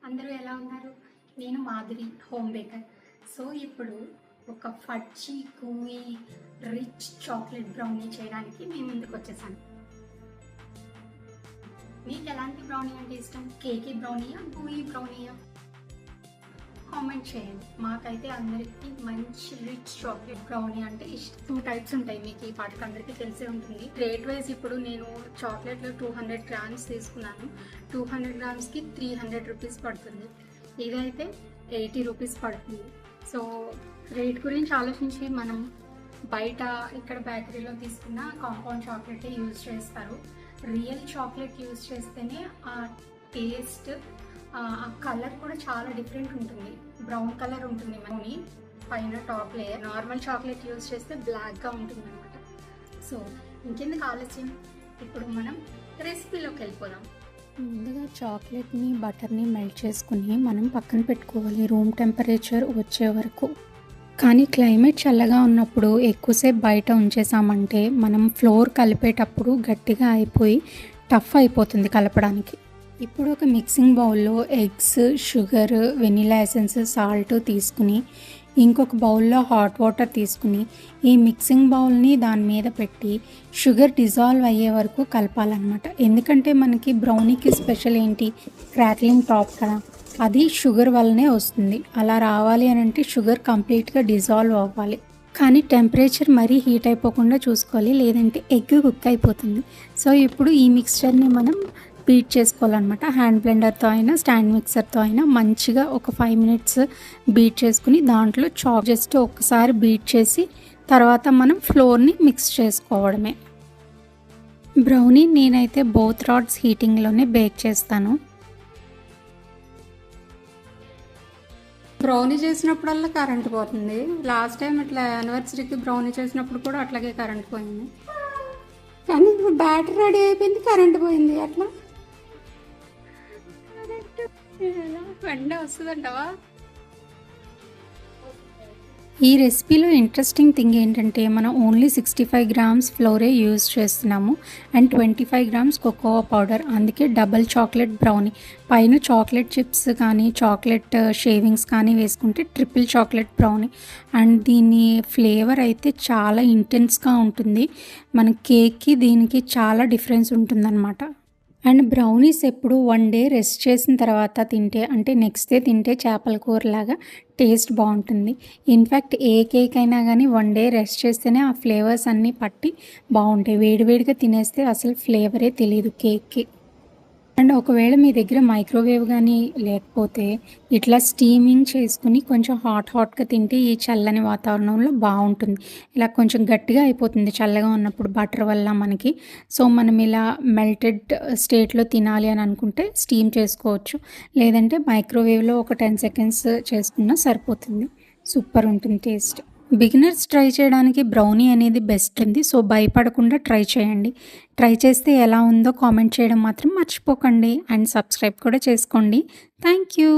అందరూ ఎలా ఉన్నారు? నేను మాధురి, హోమ్ బేకర్. సో ఇప్పుడు ఒక ఫడ్జీ గూయి రిచ్ చాక్లెట్ బ్రౌనీ చేయడానికి నేను ముందుకు వచ్చేసాను. మీకు ఎలాంటి బ్రౌనీ అంటే ఇష్టం? కేకీ బ్రౌనీయా, గూయి బ్రౌనీయా? కామెంట్ చేయండి. మాకైతే అందరికీ మంచి రిచ్ చాక్లెట్ బ్రౌనీ అంటే ఇష్టం. 2 టైప్స్ ఉంటాయి, మీకు ఈ పాటికి అందరికీ తెలిసే ఉంటుంది. రేట్ వైజ్ ఇప్పుడు నేను చాక్లెట్లో 200 గ్రామ్స్ తీసుకున్నాను. 200 గ్రామ్స్కి 300 రూపీస్ పడుతుంది. ఇదైతే 80 రూపీస్ పడుతుంది. సో రేట్ గురించి ఆలోచించి మనం బయట ఇక్కడ బేకరీలో తీసుకున్న కాంపౌండ్ చాక్లెటే యూజ్ చేస్తారు. రియల్ చాక్లెట్ యూజ్ చేస్తేనే ఆ టేస్ట్, ఆ కలర్ కూడా చాలా డిఫరెంట్ ఉంటుంది. బ్రౌన్ కలర్ ఉంటుంది మనకి పైన top layer. Normal chocolate use చేస్తే బ్లాక్గా ఉంటుంది అనమాట. సో ఇంకెందుకు ఆలస్యం, ఇప్పుడు మనం రెసిపీలోకి వెళ్ళిపోదాం. ముందుగా చాక్లెట్ని బటర్ని మెల్ట్ చేసుకుని మనం పక్కన పెట్టుకోవాలి రూమ్ టెంపరేచర్ వచ్చే వరకు. కానీ క్లైమేట్ చల్లగా ఉన్నప్పుడు ఎక్కువసేపు బయట ఉంచేసామంటే మనం ఫ్లోర్ కలిపేటప్పుడు గట్టిగా అయిపోయి టఫ్ అయిపోతుంది కలపడానికి. ఇప్పుడు ఒక మిక్సింగ్ బౌల్లో eggs, sugar, vanilla essence, salt తీసుకుని ఇంకొక బౌల్లో హాట్ వాటర్ తీసుకుని ఈ మిక్సింగ్ బౌల్ని దాని మీద పెట్టి షుగర్ డిజాల్వ్ అయ్యే వరకు కలపాలన్నమాట. ఎందుకంటే మనకి బ్రౌనీకి స్పెషల్ ఏంటి, క్రాక్లింగ్ టాప్ కదా, అది షుగర్ వల్లనే వస్తుంది. అలా రావాలి అని అంటే షుగర్ కంప్లీట్గా డిజాల్వ్ అవ్వాలి. కానీ టెంపరేచర్ మరీ హీట్ అయిపోకుండా చూసుకోవాలి, లేదంటే ఎగ్ కుక్ అయిపోతుంది. సో ఇప్పుడు ఈ మిక్స్చర్ని మనం బీట్ చేసుకోవాలన్నమాట. హ్యాండ్ బ్లెండర్తో అయినా స్టాండ్ మిక్సర్తో అయినా మంచిగా ఒక 5 మినిట్స్ బీట్ చేసుకుని దాంట్లో జస్ట్ ఒకసారి బీట్ చేసి తర్వాత మనం ఫ్లోర్ని మిక్స్ చేసుకోవడమే. బ్రౌనీ నేనైతే బోత్ రాడ్స్ హీటింగ్లోనే బేక్ చేస్తాను. బ్రౌనీ చేసినప్పుడల్లా కరెంట్ పోతుంది. లాస్ట్ టైం ఇట్లా యానివర్సరీకి బ్రౌనీ చేసినప్పుడు కూడా అట్లాగే కరెంట్ పోయింది. కానీ ఇప్పుడు బ్యాటరీ రెడీ అయిపోయింది, కరెంట్ పోయింది. అట్లా వెంట వస్తుందంటవా? ఈ రెసిపీలో ఇంట్రెస్టింగ్ థింగ్ ఏంటంటే మనం ఓన్లీ 65 గ్రామ్స్ ఫ్లోరే యూజ్ చేస్తున్నాము అండ్ 25 గ్రామ్స్ కోకోవా పౌడర్. అందుకే డబల్ చాక్లెట్ బ్రౌనీ. పైన చాక్లెట్ చిప్స్ కానీ చాక్లెట్ షేవింగ్స్ కానీ వేసుకుంటే ట్రిపుల్ చాక్లెట్ బ్రౌనీ. అండ్ దీని ఫ్లేవర్ అయితే చాలా ఇంటెన్స్గా ఉంటుంది. మన కేక్కి దీనికి చాలా డిఫరెన్స్ ఉంటుందన్నమాట. అండ్ బ్రౌనీస్ ఎప్పుడు 1 డే రెస్ట్ చేసిన తర్వాత తింటే, అంటే నెక్స్ట్ డే తింటే చేపల కూరలాగా టేస్ట్ బాగుంటుంది. ఇన్ఫ్యాక్ట్ ఏ కేక్ అయినా కానీ 1 డే రెస్ట్ చేస్తేనే ఆ ఫ్లేవర్స్ అన్నీ పట్టి బాగుంటాయి. వేడివేడిగా తినేస్తే అసలు ఫ్లేవరే తెలియదు కేక్కి. అండ్ ఒకవేళ మీ దగ్గర మైక్రోవేవ్ కానీ లేకపోతే ఇట్లా స్టీమింగ్ చేసుకుని కొంచెం హాట్గా తింటే ఈ చల్లని వాతావరణంలో బాగుంటుంది. ఇలా కొంచెం గట్టిగా అయిపోతుంది చల్లగా ఉన్నప్పుడు బటర్ వల్ల మనకి. సో మనం ఇలా మెల్టెడ్ స్టేట్లో తినాలి అని అనుకుంటే స్టీమ్ చేసుకోవచ్చు, లేదంటే మైక్రోవేవ్లో ఒక 10 సెకండ్స్ చేసుకున్నా సరిపోతుంది. సూపర్ ఉంటుంది టేస్ట్. బిగినర్స్ ట్రై చేయడానికి బ్రౌనీ అనేది బెస్ట్ ఉంది. సో భయపడకుండా ట్రై చేయండి. ట్రై చేస్తే ఎలా ఉందో కామెంట్ చేయడం మాత్రం మర్చిపోకండి. అండ్ సబ్స్క్రైబ్ కూడా చేసుకోండి. Thank you.